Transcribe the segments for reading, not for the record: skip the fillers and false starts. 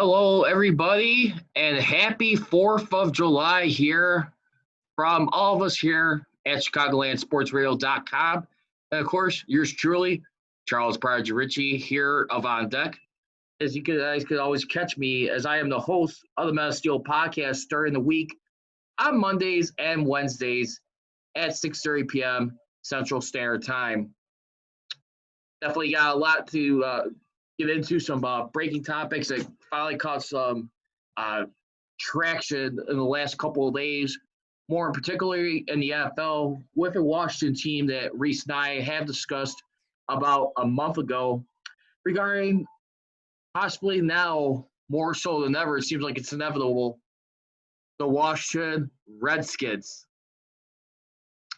Hello, everybody, and happy 4th of July here from all of us here at ChicagolandSportsRadio.com. And of course, yours truly, Charles Prodigy Richey here of On Deck. As you guys could always catch me, as I am the host of the Metal Steel podcast during the week on Mondays and Wednesdays at 6:30 p.m. Central Standard Time. Definitely got a lot to get into, some breaking topics that finally caught some traction in the last couple of days, more in particularly in the NFL with a Washington team that Riis and I have discussed about a month ago regarding possibly now more so than ever, it seems like it's inevitable, the Washington Redskins.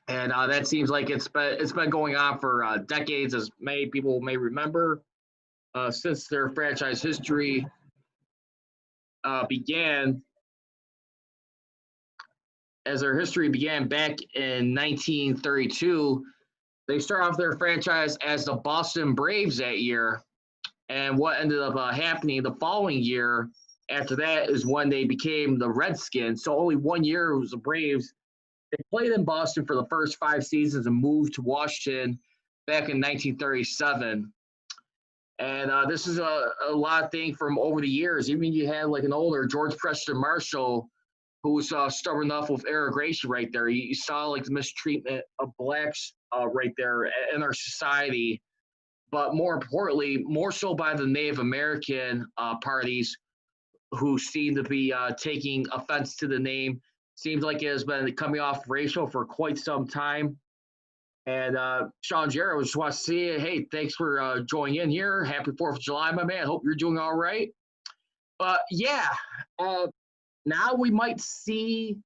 And that seems like it's been going on for decades, as many people may remember, since their franchise history began. As their history began back in 1932, they started off their franchise as the Boston Braves that year. And what ended up happening the following year after that is when they became the Redskins. So only 1 year was the Braves. They played in Boston for the first 5 seasons and moved to Washington back in 1937. And this is a lot of thing from over the years. Even you had like an older George Preston Marshall who was stubborn enough with immigration right there. You saw like the mistreatment of blacks right there in our society. But more importantly, more so by the Native American parties who seem to be taking offense to the name. Seems like it has been coming off racial for quite some time. And Sean Jarrett, just want to see you. Hey, thanks for joining in here. Happy 4th of July, my man. Hope you're doing all right. But yeah, now we might see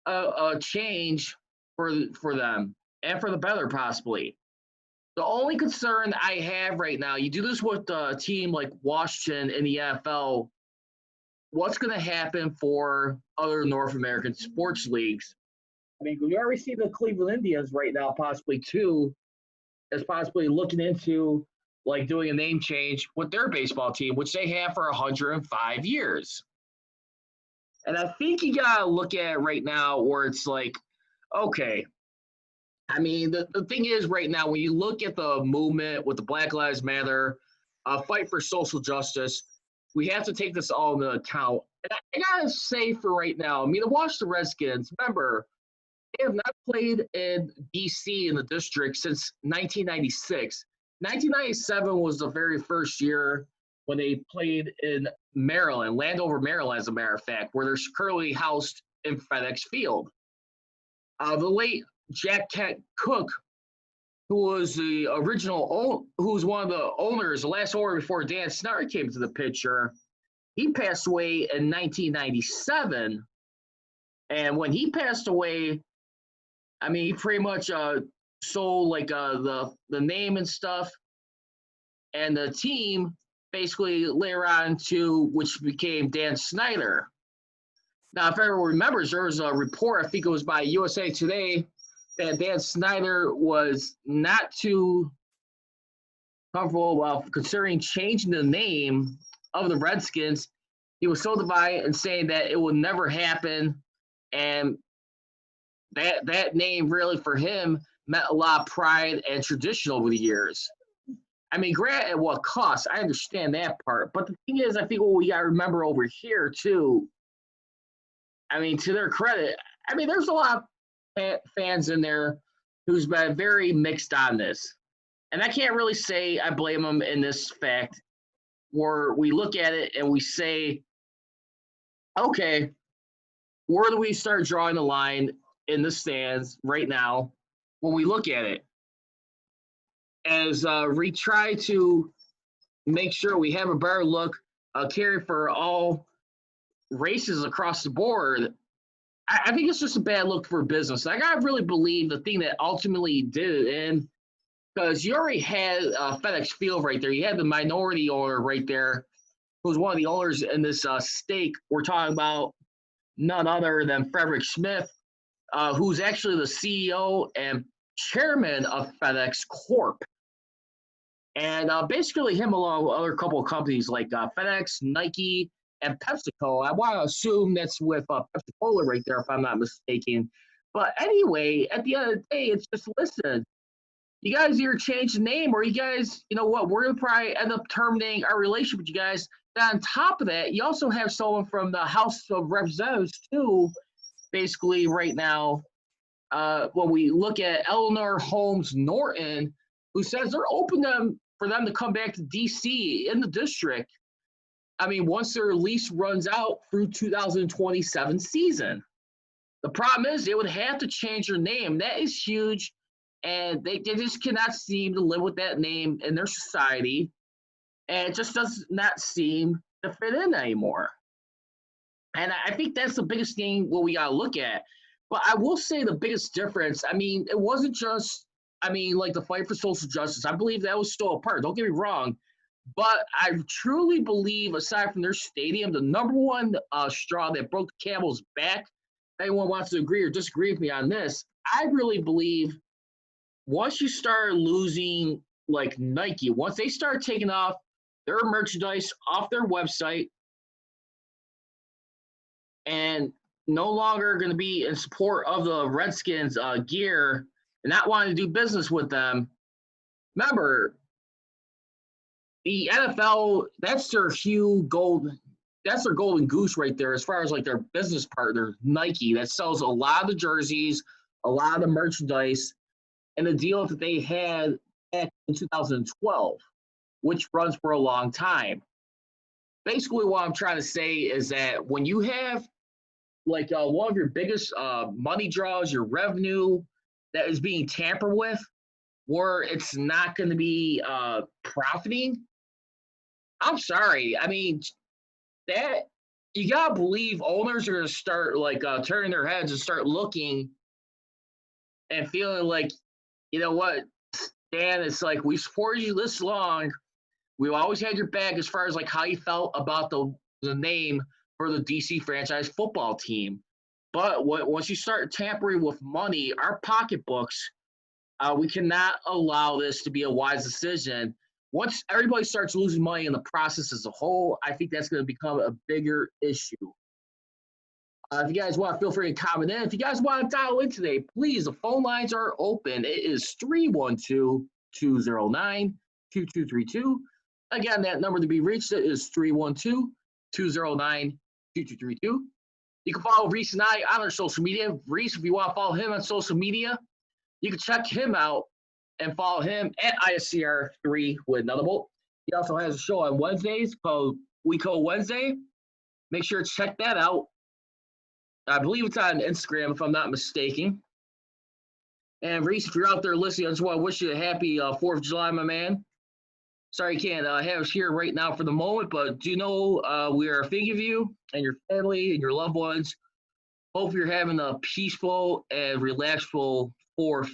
a change for them and for the better, possibly. The only concern I have right now, you do this with a team like Washington in the NFL, what's going to happen for other North American sports leagues? I mean, we already see the Cleveland Indians right now, possibly too, as possibly looking into like doing a name change with their baseball team, which they have for 105 years. And I think you got to look at it right now where it's like, okay, I mean, the thing is right now, when you look at the movement with the Black Lives Matter, fight for social justice, we have to take this all into account. And I got to say for right now, I mean, the Washington Redskins, remember, they have not played in D.C. in the district since 1996. 1997 was the very first year when they played in Maryland, Landover, Maryland, as a matter of fact, where they're currently housed in FedEx Field. The late Jack Kent Cook, who was the original, who was one of the owners, the last owner before Dan Snyder came to the picture, he passed away in 1997. And when he passed away, I mean, he pretty much sold like the name and stuff, and the team basically later on to which became Dan Snyder. Now, if everyone remembers, there was a report, I think it was by USA Today, that Dan Snyder was not too comfortable while considering changing the name of the Redskins. He was so divided and saying that it would never happen, and that name really for him meant a lot of pride and tradition over the years. I mean, granted, at what cost? I understand that part. But the thing is, I think what we got to remember over here, too, I mean, to their credit, I mean, there's a lot of fans in there who's been very mixed on this. And I can't really say I blame them in this fact where we look at it and we say, okay, where do we start drawing the line in the stands right now when we look at it? As we try to make sure we have a better look, carry for all races across the board, I think it's just a bad look for business. I gotta really believe the thing that ultimately did it in, because you already had FedEx Field right there. You had the minority owner right there, who's one of the owners in this stake. We're talking about none other than Frederick Smith, who's actually the CEO and chairman of FedEx Corp. And basically him along with other couple of companies like FedEx, Nike, and PepsiCo. I want to assume that's with Pepsi Cola right there, if I'm not mistaken. But anyway, at the end of the day, it's just listen. You guys either change the name, or you guys, you know what? We're gonna probably end up terminating our relationship with you guys. And on top of that, you also have someone from the House of Representatives too, basically right now. When we look at Eleanor Holmes Norton, who says they're open for them to come back to D.C. in the district. I mean, once their lease runs out through 2027 season. The problem is they would have to change their name. That is huge, and they just cannot seem to live with that name in their society, and it just does not seem to fit in anymore. And I think that's the biggest thing what we got to look at. But I will say the biggest difference, I mean, it wasn't just, I mean, like the fight for social justice. I believe that was still a part. Don't get me wrong. But I truly believe, aside from their stadium, the number one straw that broke the camel's back, if anyone wants to agree or disagree with me on this, I really believe once you start losing, like Nike, once they start taking off their merchandise off their website and no longer going to be in support of the Redskins gear and not wanting to do business with them, remember, the NFL, that's their that's their golden goose right there as far as like their business partner, Nike, that sells a lot of the jerseys, a lot of the merchandise, and the deal that they had back in 2012, which runs for a long time. Basically, what I'm trying to say is that when you have like one of your biggest money draws, your revenue that is being tampered with, where it's not going to be profiting, I'm sorry. I mean, that you gotta believe owners are gonna start like turning their heads and start looking and feeling like, you know what, Dan, it's like we supported you this long. We've always had your back as far as like how you felt about the name for the DC franchise football team. But once you start tampering with money, our pocketbooks, we cannot allow this to be a wise decision. Once everybody starts losing money in the process as a whole, I think that's going to become a bigger issue. If you guys want, feel free to comment in. If you guys want to dial in today, please, the phone lines are open. It is 312-209-2232. Again, that number to be reached is 312-209-2232. You can follow Riis and I on our social media. Riis, if you want to follow him on social media, you can check him out and follow him at ISCR3 with another bolt. He also has a show on Wednesdays called We Code Wednesday. Make sure to check that out. I believe it's on Instagram, if I'm not mistaken. And Riis, if you're out there listening, I just want to wish you a happy 4th of July, my man. Sorry you can't have us here right now for the moment, but do you know we are thinking of you and your family and your loved ones. Hope you're having a peaceful and relaxful 4th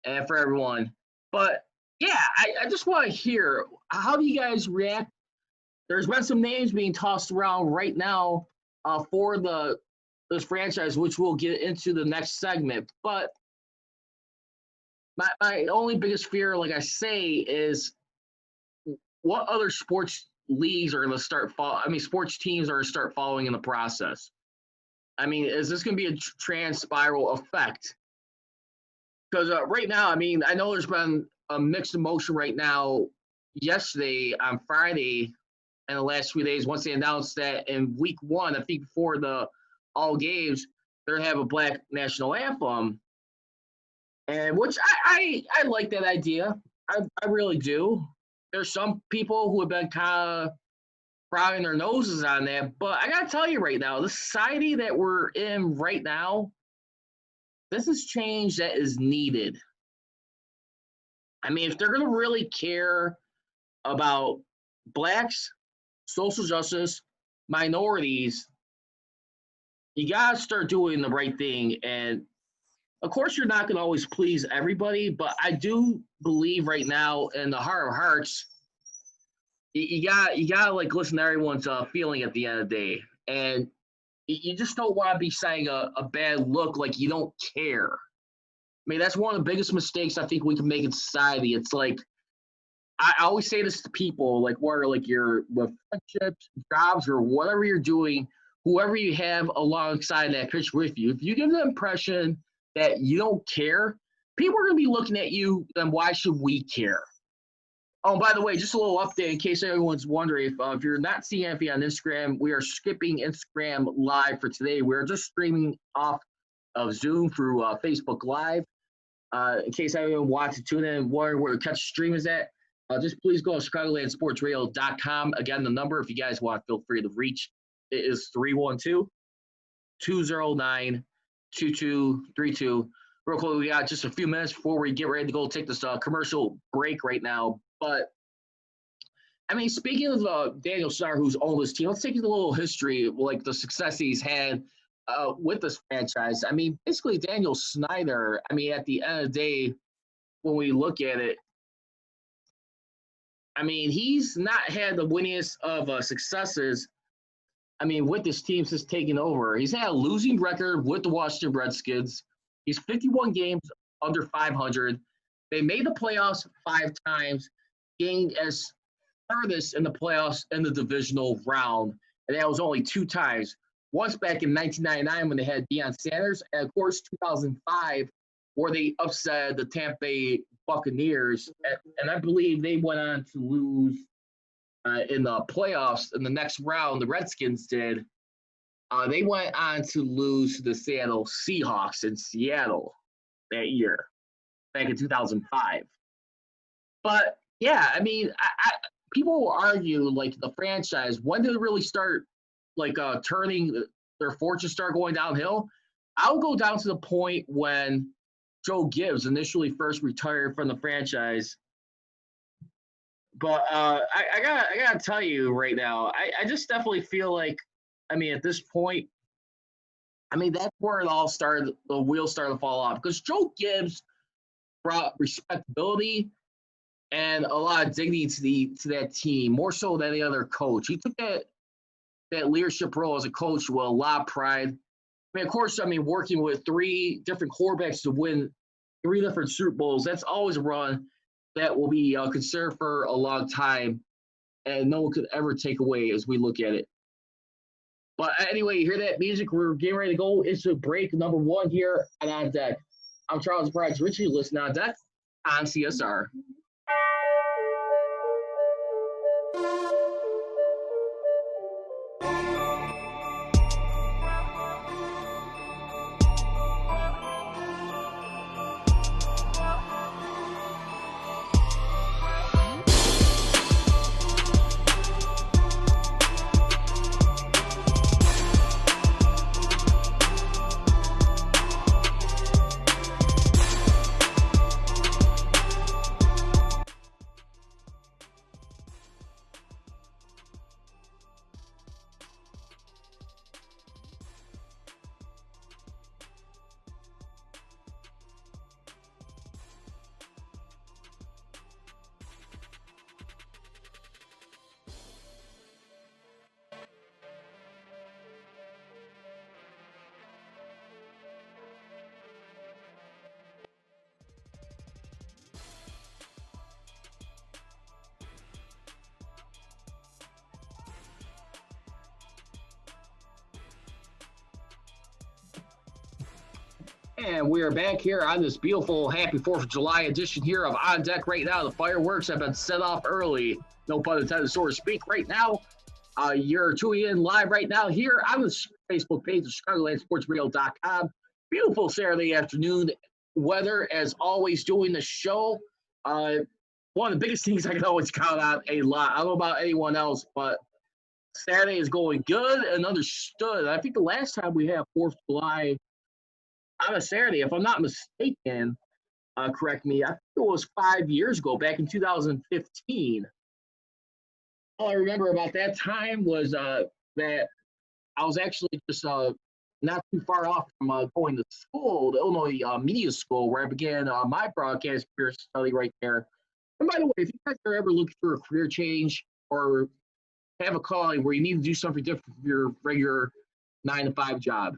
and for everyone. But yeah, I just want to hear, how do you guys react? There's been some names being tossed around right now for this franchise, which we'll get into the next segment. But my only biggest fear, like I say, is what other sports leagues are going to start sports teams are going to start following in the process. I mean, is this going to be a trans-spiral effect? Because right now, I mean, I know there's been a mixed emotion right now. Yesterday, on Friday, and the last few days, once they announced that in week 1, I think before the all games, they're have a Black national anthem, and which I like that idea. I really do. There's some people who have been kind of frowning their noses on that, but I gotta tell you right now, the society that we're in right now, this is change that is needed. I mean, if they're going to really care about Blacks, social justice, minorities, you got to start doing the right thing. And of course, you're not going to always please everybody, but I do believe right now in the heart of hearts, you got to like listen to everyone's feeling at the end of the day. And you just don't want to be saying a bad look like you don't care. I mean, that's one of the biggest mistakes I think we can make in society. It's like I always say this to people, like, where, like, you're with friendships, jobs, or whatever you're doing, whoever you have alongside that pitch with you, if you give the impression that you don't care, people are going to be looking at you, then why should we care? Oh, by the way, just a little update in case everyone's wondering if you're not seeing anything on Instagram, we are skipping Instagram Live for today. We're just streaming off of Zoom through Facebook Live. In case anyone wants to tune in and wondering where to catch the stream is at, just please go to ChicagolandSportsRadio.com. Again, the number, if you guys want, feel free to reach. It is 312-209-2232. Real quick, we got just a few minutes before we get ready to go take this commercial break right now. But, I mean, speaking of Daniel Snyder, who's owned this team, let's take a little history, like the success he's had with this franchise. I mean, basically, Daniel Snyder, I mean, at the end of the day, when we look at it, I mean, he's not had the winningest of successes, I mean, with this team since taking over. He's had a losing record with the Washington Redskins. He's 51 games under 500. They made the playoffs 5 times, gained as furthest in the playoffs in the divisional round, and that was only 2 times. Once back in 1999 when they had Deion Sanders, and of course 2005 where they upset the Tampa Bay Buccaneers, and I believe they went on to lose in the playoffs in the next round. The Redskins did. They went on to lose to the Seattle Seahawks in Seattle that year, back in 2005. But yeah, I mean, people will argue like the franchise. When did it really start, like turning their fortunes start going downhill? I'll go down to the point when Joe Gibbs initially first retired from the franchise. But I gotta tell you right now, I just definitely feel like, I mean, at this point, I mean, that's where it all started. The wheels started to fall off because Joe Gibbs brought respectability and a lot of dignity to that team, more so than any other coach. He took that leadership role as a coach with a lot of pride. I mean, of course, I mean, working with 3 different quarterbacks to win 3 different Super Bowls, that's always a run that will be considered for a long time, and no one could ever take away as we look at it. But anyway, you hear that music? We're getting ready to go into break number 1 here On Deck. I'm Charles Bryce Richey, listening On Deck on CSR. And we are back here on this beautiful, happy 4th of July edition here of On Deck right now. The fireworks have been set off early, no pun intended, so to speak. Right now, you're tuning in live right now here on the Facebook page of ChicagolandSportsRadio.com. Beautiful Saturday afternoon weather, as always, doing the show. One of the biggest things I can always count on a lot. I don't know about anyone else, but Saturday is going good and understood. I think the last time we had 4th of July on a Saturday, if I'm not mistaken, correct me, I think it was 5 years ago, back in 2015. All I remember about that time was that I was actually just not too far off from going to school, the Illinois Media School, where I began my broadcast career study right there. And by the way, if you guys are ever looking for a career change or have a calling where you need to do something different from your regular 9-to-5 job,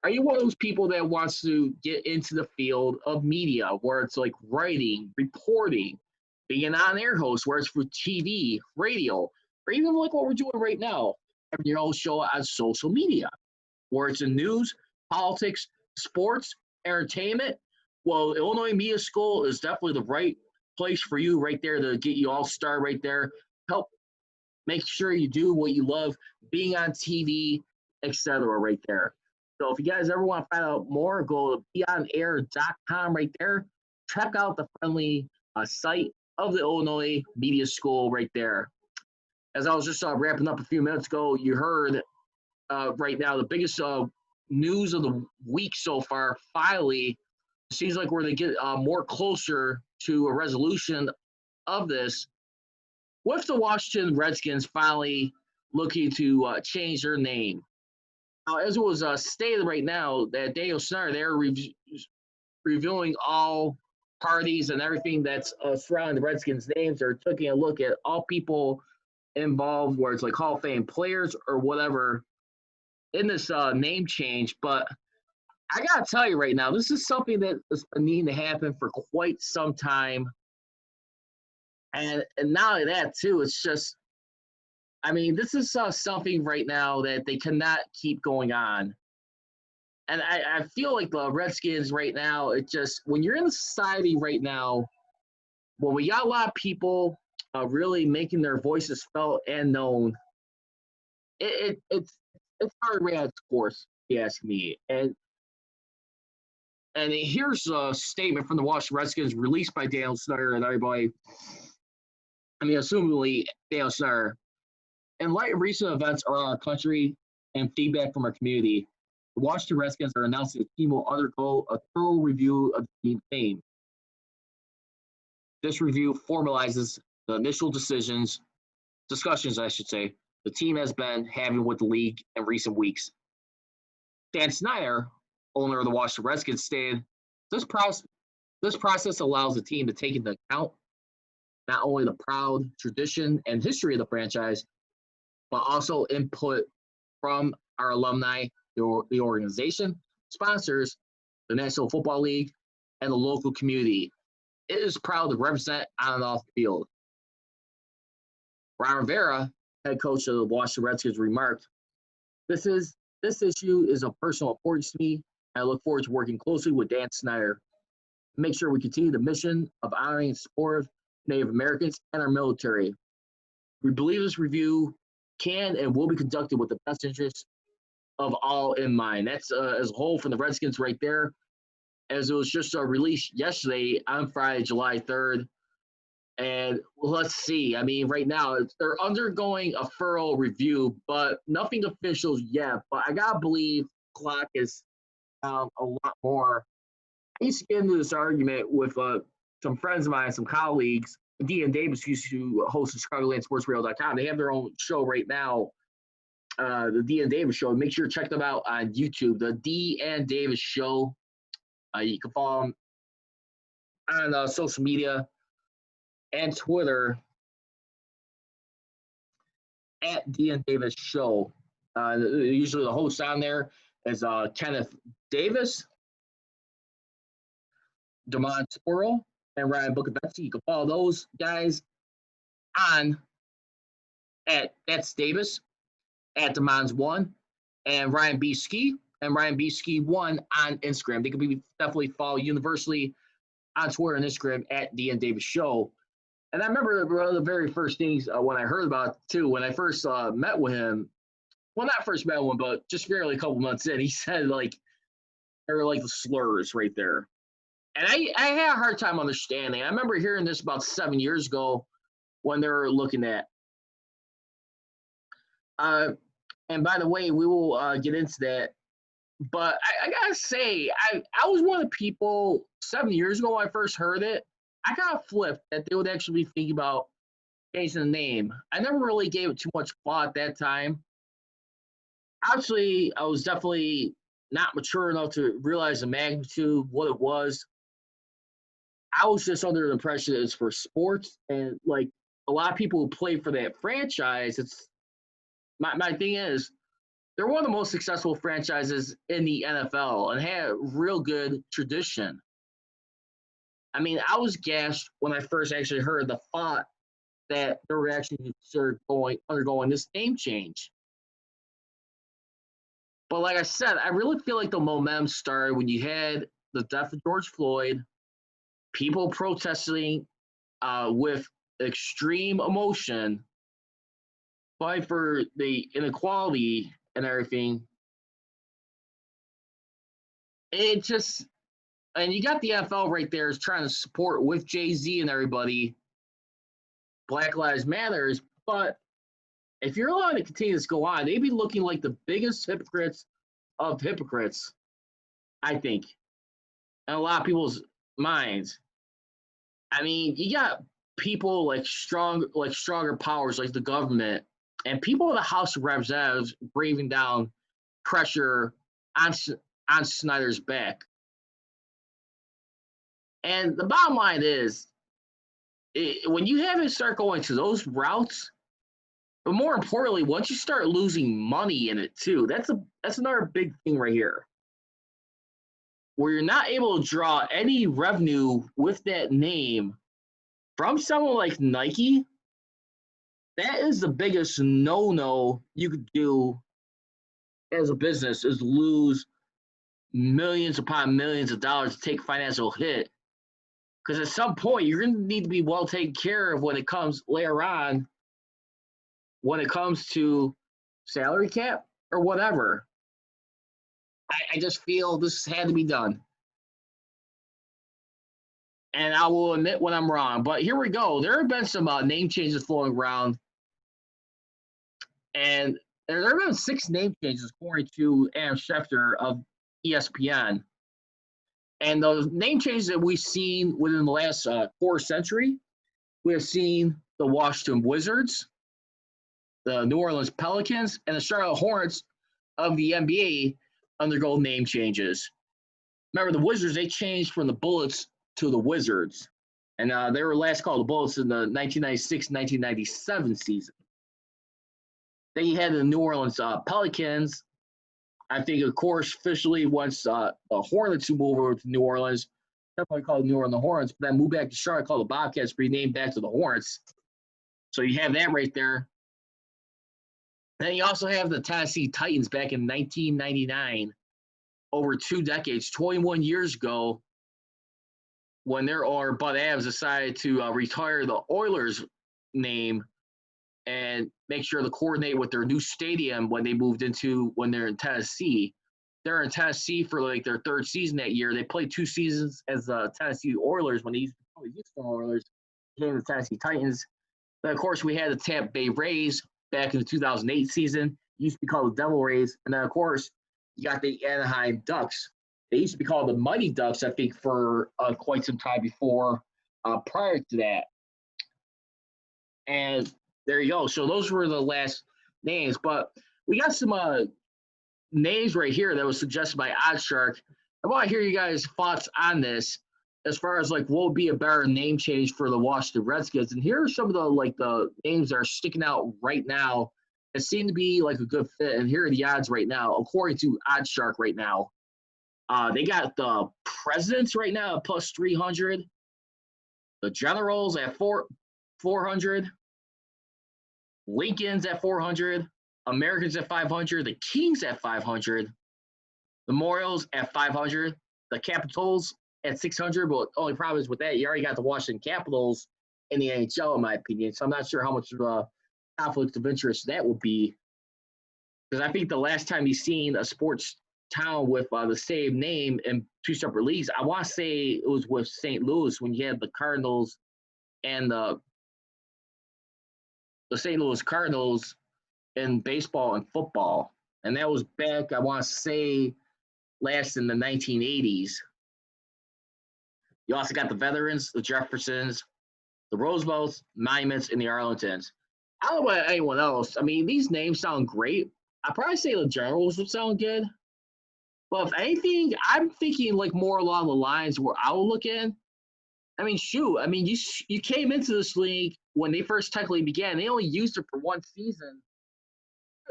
are you one of those people that wants to get into the field of media where it's like writing, reporting, being an on-air host, whether it's for TV, radio, or even like what we're doing right now, having your own show on social media, where it's in news, politics, sports, entertainment. Well, Illinois Media School is definitely the right place for you right there to get you all started right there. Help make sure you do what you love, being on TV, etc. right there. So if you guys ever want to find out more, go to beonair.com right there. Check out the friendly site of the Illinois Media School right there. As I was just wrapping up a few minutes ago, you heard right now the biggest news of the week so far. Finally, seems like we're going to get more closer to a resolution of this, with the Washington Redskins finally looking to change their name. Now, as it was stated right now, that Daniel Snyder, they're reviewing all parties and everything that's surrounding the Redskins' names. They're taking a look at all people involved, where it's like Hall of Fame players or whatever, in this name change. But I got to tell you right now, this is something that has been needing to happen for quite some time. And not only that, too, it's just, I mean, this is something right now that they cannot keep going on. And I feel like the Redskins right now, it just, when you're in the society right now, when we got a lot of people really making their voices felt and known, it's hard to react, of course, if you ask me. And here's a statement from the Washington Redskins released by Daniel Snyder and everybody. I mean, assumably Daniel Snyder. In light of recent events around our country and feedback from our community, the Washington Redskins are announcing the team will undergo a thorough review of the team's name. This review formalizes the initial discussions, I should say, the team has been having with the league in recent weeks. Dan Snyder, owner of the Washington Redskins, stated, this process allows the team to take into account not only the proud tradition and history of the franchise, but also input from our alumni, the organization, sponsors, the National Football League, and the local community. It is proud to represent on and off the field. Ron Rivera, head coach of the Washington Redskins, remarked, this issue is of personal importance to me, and I look forward to working closely with Dan Snyder to make sure we continue the mission of honoring and supporting Native Americans and our military. We believe this review can and will be conducted with the best interests of all in mind. That's as a whole from the Redskins right there, as it was just released yesterday on Friday, July 3rd. And let's see. I mean, right now, they're undergoing a thorough review, but nothing official yet. But I got to believe the clock is a lot more. I used to get into this argument with some friends of mine, some colleagues. Dean Davis used to host the ChicagolandSportsRadio.com. They have their own show right now, the Dean Davis Show. Make sure to check them out on YouTube, the Dean Davis Show. You can follow them on social media and Twitter at Dean Davis Show. Usually the host on there is Kenneth Davis, Damon Squirrel, and Ryan Bukovetsky. You can follow those guys on at that's Davis, at Demons1, and Ryan B. Ski, and Ryan B. Ski 1 on Instagram. They can be definitely follow universally on Twitter and Instagram at Dean Davis Show. And I remember one of the very first things when I heard about it, too, when I first met with him, well, not first met with him, but just barely a couple months in, he said, like, there were, like, the slurs right there. And I had a hard time understanding. I remember hearing this about 7 years ago when they were looking at. And by the way, we will get into that. But I got to say, I was one of the people 7 years ago when I first heard it. I kind of flipped that they would actually be thinking about changing the name. I never really gave it too much thought at that time. Actually, I was definitely not mature enough to realize the magnitude, what it was. I was just under the impression that it's for sports, and like a lot of people who play for that franchise, it's my thing is they're one of the most successful franchises in the NFL and had real good tradition. I mean, I was gassed when I first actually heard the thought that they were actually undergoing this name change. But like I said, I really feel like the momentum started when you had the death of George Floyd, people protesting with extreme emotion, fight for the inequality and everything. It just, and you got the NFL right there is trying to support with Jay-Z and everybody, Black Lives Matters. But if you're allowed to continue this go on, they'd be looking like the biggest hypocrites of hypocrites, I think, in a lot of people's minds. I mean, you got people like stronger powers like the government and people in the House of Representatives braving down pressure on on Snyder's back. And the bottom line is, when you have it start going to those routes, but more importantly, once you start losing money in it too, that's another big thing right here, where you're not able to draw any revenue with that name from someone like Nike. That is the biggest no-no you could do as a business, is lose millions upon millions of dollars to take financial hit. Because at some point, you're going to need to be well taken care of when it comes later on, when it comes to salary cap or whatever. I just feel this had to be done. And I will admit when I'm wrong. But here we go. There have been some name changes flowing around. And there have been 6 name changes, according to Adam Schefter of ESPN. And those name changes that we've seen within the last quarter century, we have seen the Washington Wizards, the New Orleans Pelicans, and the Charlotte Hornets of the NBA undergo name changes. Remember, the Wizards, they changed from the Bullets to the Wizards. And they were last called the Bullets in the 1996-1997 season. Then you had the New Orleans Pelicans. I think, of course, officially once the Hornets who moved over to New Orleans, definitely called New Orleans the Hornets, but then moved back to Charlotte, called the Bobcats, renamed back to the Hornets. So you have that right there. Then you also have the Tennessee Titans back in 1999, over 2 decades, 21 years ago, when their owner, Bud Adams, decided to retire the Oilers name and make sure to coordinate with their new stadium when they're in Tennessee. They're in Tennessee for like their 3rd season that year. They played 2 seasons as the Tennessee Oilers when they used to be called the Houston Oilers, became the Tennessee Titans. Then, of course, we had the Tampa Bay Rays back in the 2008 season. Used to be called the Devil Rays. And then, of course, you got the Anaheim Ducks. They used to be called the Mighty Ducks, I think, for quite some time before, prior to that. And there you go. So those were the last names. But we got some names right here that was suggested by Oddshark. I want to hear you guys' thoughts on this as far as like what would be a better name change for the Washington Redskins. And here are some of the names that are sticking out right now that seem to be like a good fit. And here are the odds right now, according to Oddshark right now. They got the Presidents right now at plus 300. The Generals at 400. Lincolns at 400. Americans at 500. The Kings at 500. The Memorials at 500. The Capitals at 600. But the only problem is with that, you already got the Washington Capitals in the NHL, in my opinion. So I'm not sure how much of a conflict of interest that will be. Because I think the last time you've seen a sports town with the same name in 2 separate leagues, I want to say it was with St. Louis when you had the Cardinals and the St. Louis Cardinals in baseball and football. And that was back, I want to say, last in the 1980s. You also got the Veterans, the Jeffersons, the Roosevelts, Monuments, and the Arlingtons. I don't know about anyone else. I mean, these names sound great. I'd probably say the Generals would sound good. But if anything, I'm thinking like more along the lines where I would look in. I mean, shoot. I mean, you came into this league when they first technically began. They only used it for 1 season.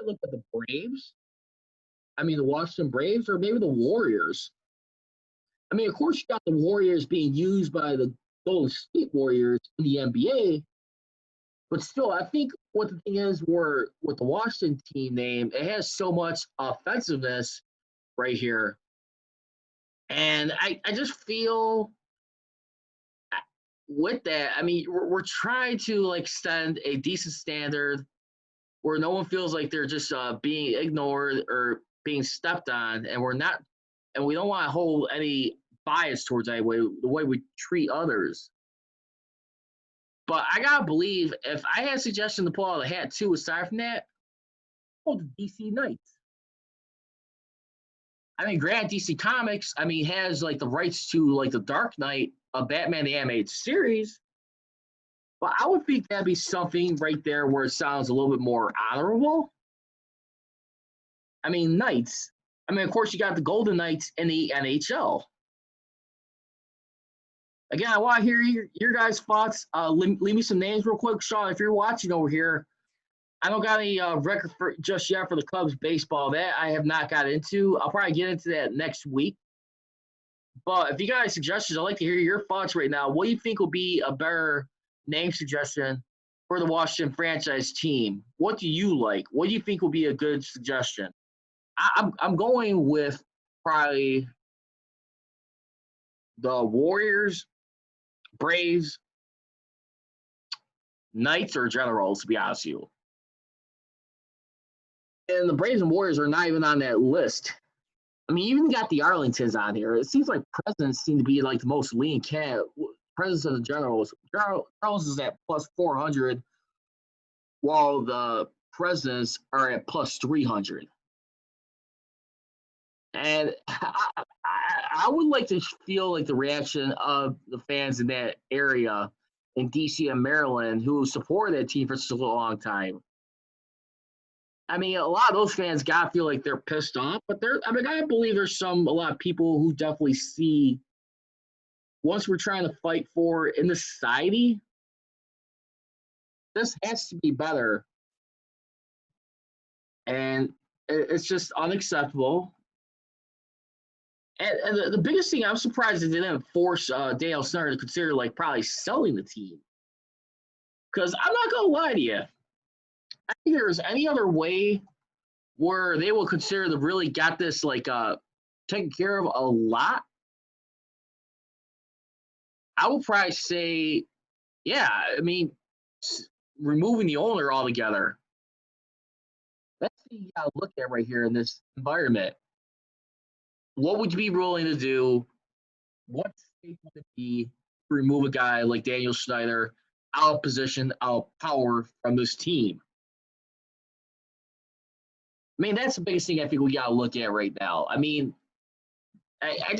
Look at the Braves. I mean, the Washington Braves or maybe the Warriors. I mean, of course, you got the Warriors being used by the Golden State Warriors in the NBA, but still, I think what the thing is, where with the Washington team name, it has so much offensiveness right here. And I just feel with that, I mean, we're trying to like extend a decent standard where no one feels like they're just being ignored or being stepped on, and we're not, and we don't want to hold any bias towards the way we treat others. But I gotta believe if I had a suggestion to pull out of the hat too, aside from that, oh, the DC Knights. I mean, granted, DC Comics, I mean, has like the rights to like the Dark Knight of Batman the Animated Series, but I would think that'd be something right there where it sounds a little bit more honorable. I mean, Knights. I mean, of course, you got the Golden Knights in the NHL. Again, I want to hear your guys' thoughts. Leave me some names real quick, Sean. If you're watching over here, I don't got any record for just yet for the Cubs baseball. That I have not got into. I'll probably get into that next week. But if you got any suggestions, I'd like to hear your thoughts right now. What do you think will be a better name suggestion for the Washington franchise team? What do you like? What do you think will be a good suggestion? I'm going with probably the Warriors, Braves, Knights, or Generals, to be honest with you. And the Braves and Warriors are not even on that list. I mean, you even got the Arlingtons on here. It seems like Presidents seem to be like the most lean cat. Presidents of the Generals. Generals is at plus 400, while the Presidents are at plus 300. And I would like to feel like the reaction of the fans in that area in DC and Maryland who supported that team for such a long time. I mean, a lot of those fans got to feel like they're pissed off, but I believe there's a lot of people who definitely see once we're trying to fight for in the society, this has to be better. And it's just unacceptable. And the biggest thing, I'm surprised they didn't force Daniel Snyder to consider like probably selling the team. Because I'm not going to lie to you. I think there's any other way where they will consider to really got this like taken care of a lot. I would probably say, yeah, I mean, removing the owner altogether. That's what you got to look at right here in this environment. What would you be willing to do? What stake would it be to remove a guy like Daniel Snyder out of position, out of power from this team? I mean, that's the biggest thing I think we got to look at right now. I mean, I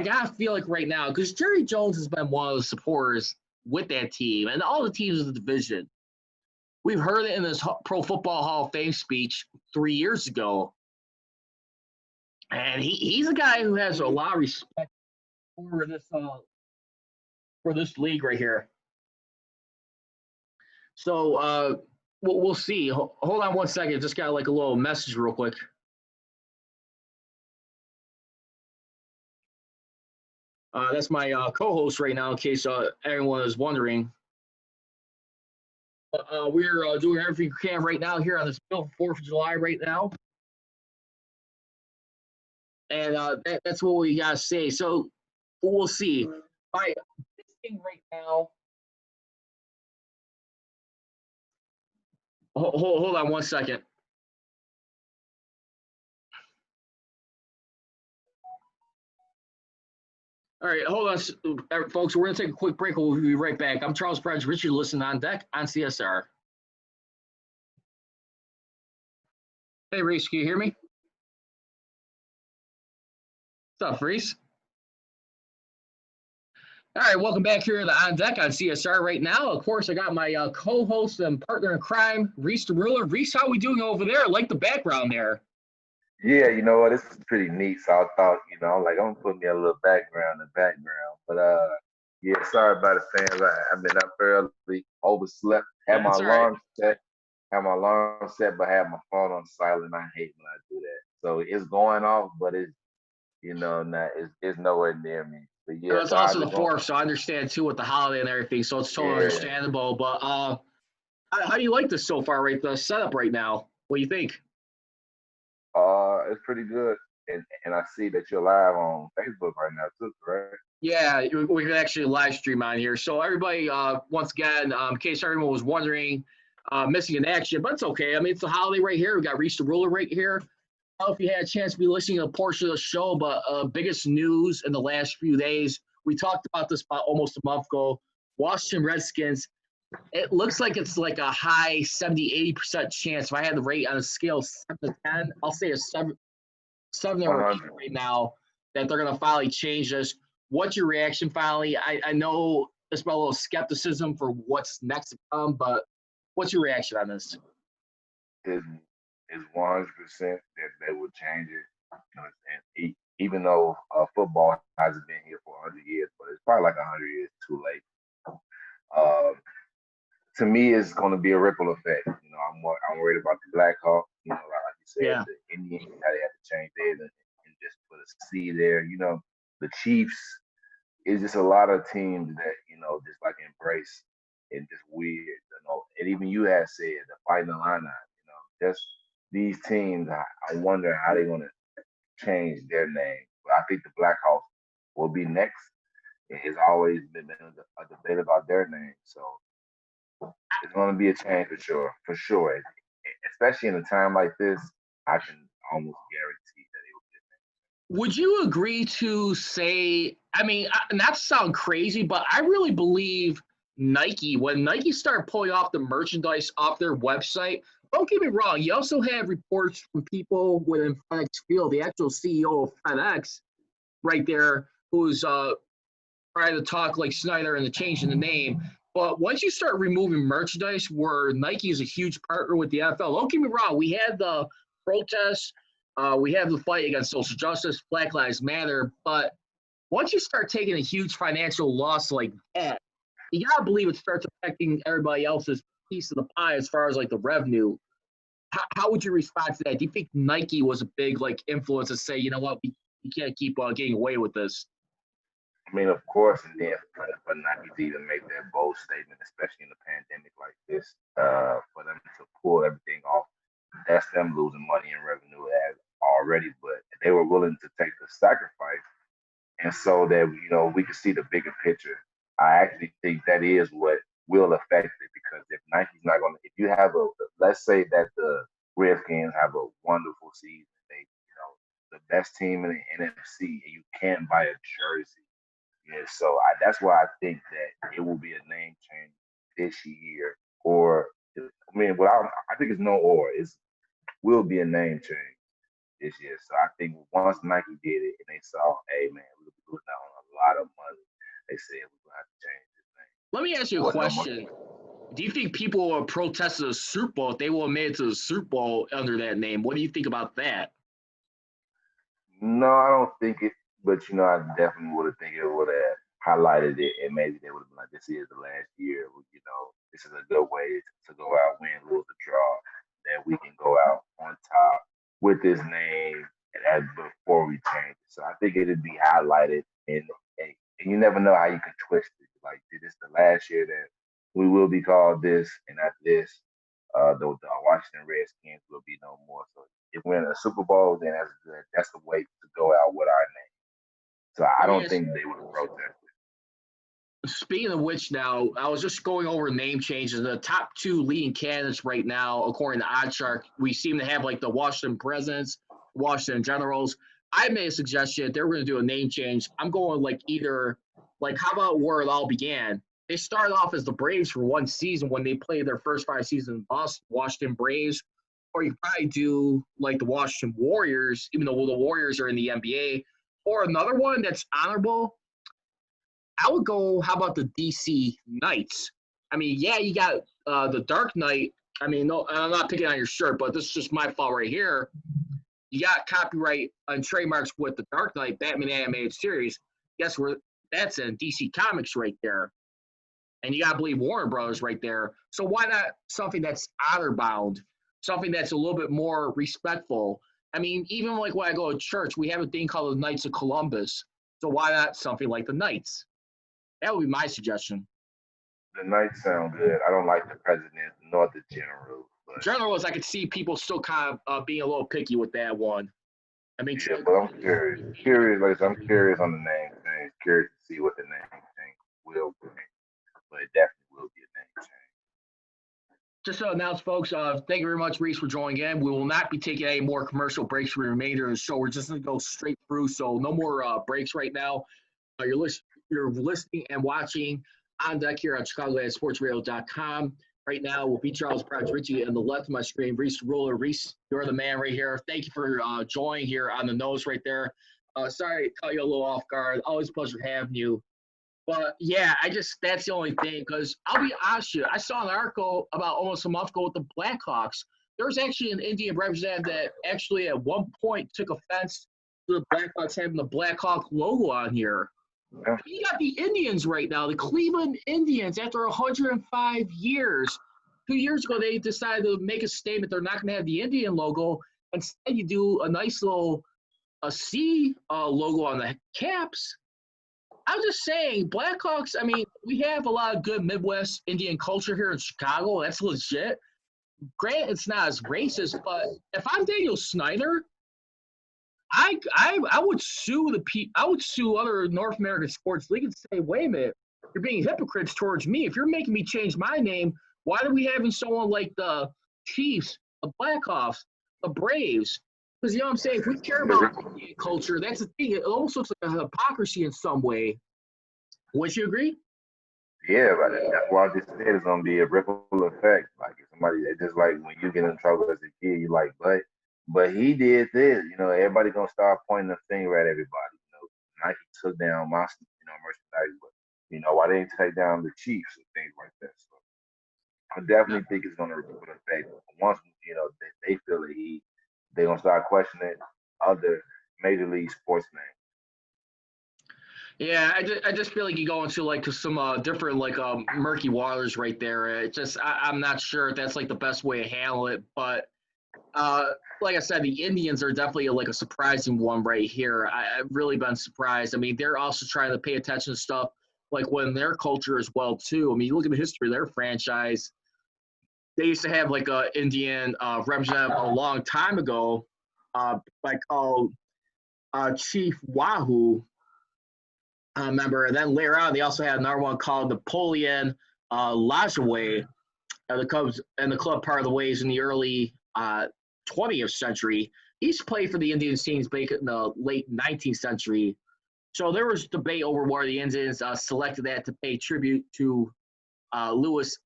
got to feel like right now, because Jerry Jones has been one of the supporters with that team and all the teams in the division. We've heard it in this Pro Football Hall of Fame speech 3 years ago. And he's a guy who has a lot of respect for this league right here. So we'll see. Hold on one second. Just got like a little message real quick. That's my co-host right now, in case anyone is wondering. We're doing everything we can right now here on this 4th of July right now. And that's what we got to say. So we'll see. All right, this thing right now. Hold on one second. All right, hold on, folks. We're going to take a quick break. We'll be right back. I'm Charles Prodigy. Richey, listen on deck on CSR. Hey, Riis, can you hear me? What's up, Riis? All right, welcome back here to On Deck on CSR right now. Of course, I got my co-host and partner in crime, Riis the Ruler. Riis, how are we doing over there? I like the background there. Yeah, you know what? This is pretty neat. So I thought, I'm I'm gonna put me a little background in the background. But yeah, sorry about it, fans. I've been up early, overslept, had my That's all right. alarm set, but had my phone on silent. I hate when I do that. So it's going off, but not it's nowhere near me. But And yeah, it's so I also the just want, fourth, so I understand too with the holiday and everything. So it's totally yeah. understandable. But how do you like this so far? Right, the setup right now. What do you think? It's pretty good, and I see that you're live on Facebook right now too, correct? Yeah, we can actually live stream on here. So everybody, once again, in case everyone was wondering, missing in action, but it's okay. I mean, it's a holiday right here. We got Reese the Ruler right here. I don't know if you had a chance to be listening to a portion of the show, but biggest news in the last few days. We talked about this about almost a month ago. Washington Redskins. It looks like it's like a high 70, 80% chance. If I had the rate on a scale of 7 to 10, I'll say a seven or 8 100. right now that they're going to finally change this. What's your reaction finally? I know there's been a little skepticism for what's next to come, but what's your reaction on this? Is 100% that they will change it. Even though football hasn't been here for 100 years, but it's probably like 100 years too late. Um, to me, it's going to be a ripple effect. I'm worried about the Black Hawk. Like you said, Yeah. the Indians, how they had to change theirs and just put a C there. The Chiefs is just a lot of teams that just like embrace and just weird. And even you had said the fighting Illini. Just these teams. I wonder how they're going to change their name. But I think the Blackhawks will be next. It's always been a debate about their name. So it's going to be a change for sure. Especially in a time like this, I can almost guarantee that it will be. Would you agree to say, I mean, not to sound crazy, but I really believe Nike, when Nike started pulling off the merchandise off their website, don't get me wrong, you also have reports from people within FedEx Field, the actual CEO of FedEx right there, who's trying to talk like Snyder and the change in the name. But once you start removing merchandise where Nike is a huge partner with the NFL, don't get me wrong, we had the protests, we have the fight against social justice, Black Lives Matter, but once you start taking a huge financial loss like that, you gotta believe it starts affecting everybody else's piece of the pie as far as like the revenue. How would you respond to that? Do you think Nike was a big like influence to say, you know what, we can't keep getting away with this? I mean, of course, and then for Nike to even make that bold statement, especially in a pandemic like this, for them to pull everything off, that's them losing money and revenue as already. But they were willing to take the sacrifice, and so that we can see the bigger picture. I actually think that is what will affect it because if Nike's not going to, if you have let's say that the Redskins have a wonderful season, the best team in the NFC, and you can't buy a jersey. Yeah, so that's why I think that it will be a name change this year, or I mean, I think it's no or. It will be a name change this year. So I think once Nike did it and they saw, hey man, we'll be losing out on a lot of money, they said we're gonna have to change this name. Let me ask you a Or no more. question. Do you think people will protest the Super Bowl if they will have made it to the Super Bowl under that name? What do you think about that? No, I don't think it. But I definitely would have think it would have highlighted it, and maybe they would have been like, "This is the last year. This is a good way to go out, win, lose, or draw. That we can go out on top with this name as before we change it." So I think it'd be highlighted, and you never know how you can twist it. Like, this the last year that we will be called this, and after this, the Washington Redskins will be no more. So if we're in a Super Bowl, then that's good. That's the way to go out with our name. So I Let me don't ask, think they would have protested. speaking of which, now I was just going over name changes. The top two leading candidates right now, according to OddsShark, we seem to have like the Washington Presidents, Washington Generals. I made a suggestion that they were going to do a name change. I'm going like either like how about where it all began? They started off as the Braves for one season when they played their first 5 seasons in Boston, Washington Braves, or you could probably do like the Washington Warriors, even though the Warriors are in the NBA, or another one that's honorable. I would go, how about the DC Knights? I mean, yeah, you got the Dark Knight. I mean, no, I'm not picking on your shirt, but this is just my fault right here. You got copyright and trademarks with the Dark Knight Batman animated series. Guess where that's in? DC Comics right there. And you got to believe Warner Brothers right there. So why not something that's honor bound, something that's a little bit more respectful? I mean, even like when I go to church, we have a thing called the Knights of Columbus. So why not something like the Knights? That would be my suggestion. The Knights sound good. I don't like the president nor the general, but Generals, I could see people still kind of being a little picky with that one. I mean, yeah, but I'm curious. Curious, like I said, I'm curious on the name change. Curious to see what the name change will bring, but it definitely will be a name change. just to announce, folks, thank you very much, Riis, for joining in. We will not be taking any more commercial breaks for the remainder of the show. We're just going to go straight through, so no more breaks right now. You're listening and watching On Deck here on ChicagoLandSportsRadio.com. Right now, we'll be Charles Prodigy Richey on the left of my screen. Riis Ruler. Riis, you're the man right here. Thank you for joining here on the nose right there. Sorry to cut you a little off guard. Always a pleasure having you. But yeah, that's the only thing, because I'll be honest with you, I saw an article about almost a month ago with the Blackhawks. There was actually an Indian representative that actually at one point took offense to the Blackhawks having the Blackhawk logo on here. Yeah. You got the Indians right now, the Cleveland Indians, after 105 years. 2 years ago, they decided to make a statement they're not going to have the Indian logo. Instead, you do a nice little C logo on the caps. I'm just saying, Blackhawks, I mean, we have a lot of good Midwest Indian culture here in Chicago. That's legit. Granted, it's not as racist, but if I'm Daniel Snyder, I would sue I would sue other North American sports leagues and say, wait a minute, you're being hypocrites towards me. If you're making me change my name, why are we having someone like the Chiefs, the Blackhawks, the Braves? Because you know what I'm saying? If we care about Indian culture, that's the thing. It almost looks like a hypocrisy in some way. Would you agree? Yeah, but that's why I just said it's gonna be a ripple effect. Like if somebody, it's just like when you get in trouble as a kid, you like, but he did this. You know, everybody gonna start pointing the finger at everybody. You know, Nike took down my, merchandise, but why they didn't take down the Chiefs and things like that. So I definitely think it's gonna ripple effect. Once they feel the heat, they're gonna start questioning other major league sports names. Yeah, I just feel like you go into like some different like murky waters right there. It just I'm not sure if that's like the best way to handle it, but like I said, the Indians are definitely like a surprising one right here. I've really been surprised. I mean, they're also trying to pay attention to stuff like when their culture as well too. I mean, you look at the history of their franchise. They used to have like a Indian representative a long time ago, like called Chief Wahoo member. And then later on, they also had another one called Napoleon Lajoie. The Cubs and the club part of the ways in the early 20th century. He used to play for the Indians teams back in the late 19th century. So there was debate over whether the Indians selected that to pay tribute to Louis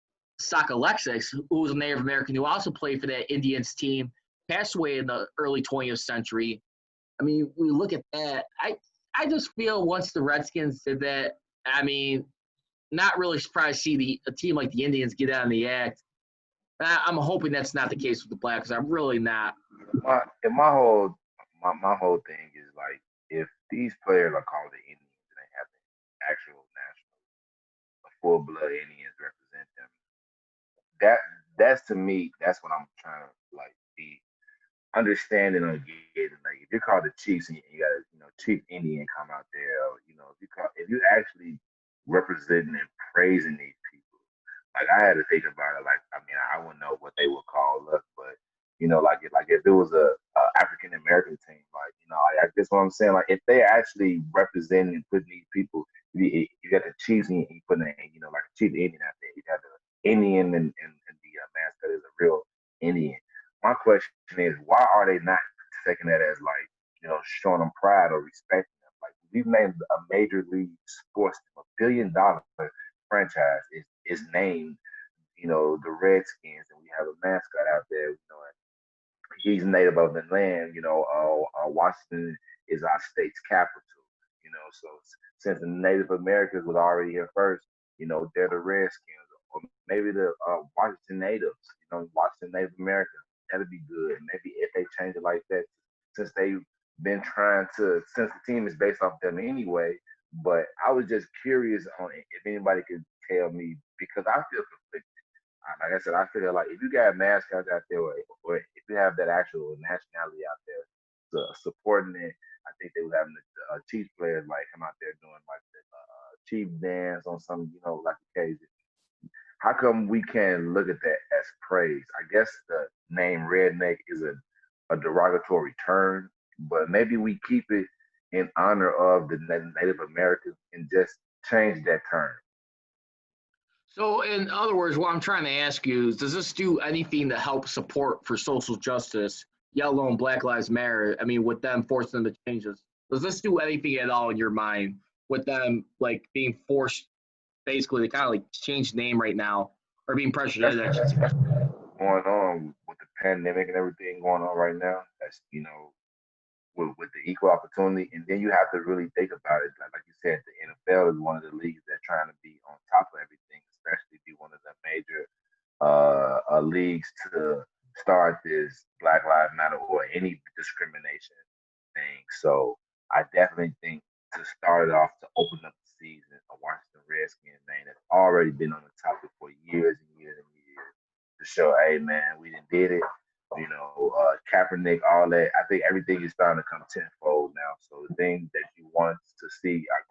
Sockalexis, who was a Native American who also played for that Indians team, passed away in the early 20th century. I mean, we look at that. I just feel once the Redskins did that, I mean, not really surprised to see a team like the Indians get out of the act. I'm hoping that's not the case with the Blacks. I'm really not. My whole thing is like if these players are called the Indians and they have the actual national, full blood Indians represent them, that's to me, that's what I'm trying to like be understanding or getting. Like if you're called the Chiefs and you got a Chief Indian come out there, or, if you actually representing and praising these people, like I had to think about it. Like I mean, I wouldn't know what they would call us, but if it was a African American team, like that's what I'm saying. Like if they actually representing and putting these people, you got the Chiefs and you putting like a Chief Indian out there. You got the Indian and the mascot is a real Indian. My question is, why are they not taking that as like showing them pride or respecting them? Like we've named a major league sports team, $1 billion franchise is named the Redskins, and we have a mascot out there. He's native of the land. Washington is our state's capital. So since the Native Americans was already here first, they're the Redskins, or maybe the Washington natives. Washington Native Americans. That'd be good. Maybe if they change it like that, since they've been since the team is based off them anyway. But I was just curious on if anybody could tell me, because I feel conflicted. Like I said, I feel like if you got mascots out there, or if you have that actual nationality out there, supporting it. I think they were having the Chiefs players like come out there doing like the Chief dance on some, like occasion. How come we can't look at that as praise? I guess the name redneck is a derogatory term, but maybe we keep it in honor of the Native Americans and just change that term. So, in other words, what I'm trying to ask you is, does this do anything to help support for social justice, yellow and Black Lives Matter? I mean, with them forcing them to change this, does this do anything at all in your mind with them like being forced basically to kind of like change the name right now or being pressured That's, in, I should say? that's going on with the pandemic and everything going on right now. That's with the equal opportunity, and then you have to really think about it. Like you said, the NFL is one of the leagues that's trying to be on top of everything, especially be one of the major leagues to start this Black Lives Matter or any discrimination thing. So I definitely think to start it off to open up the season, a Washington Redskins name that's already been on the topic for years and years and years to show, hey man, we did it. Kaepernick, all that. I think everything is starting to come tenfold now. So the things that you want to see are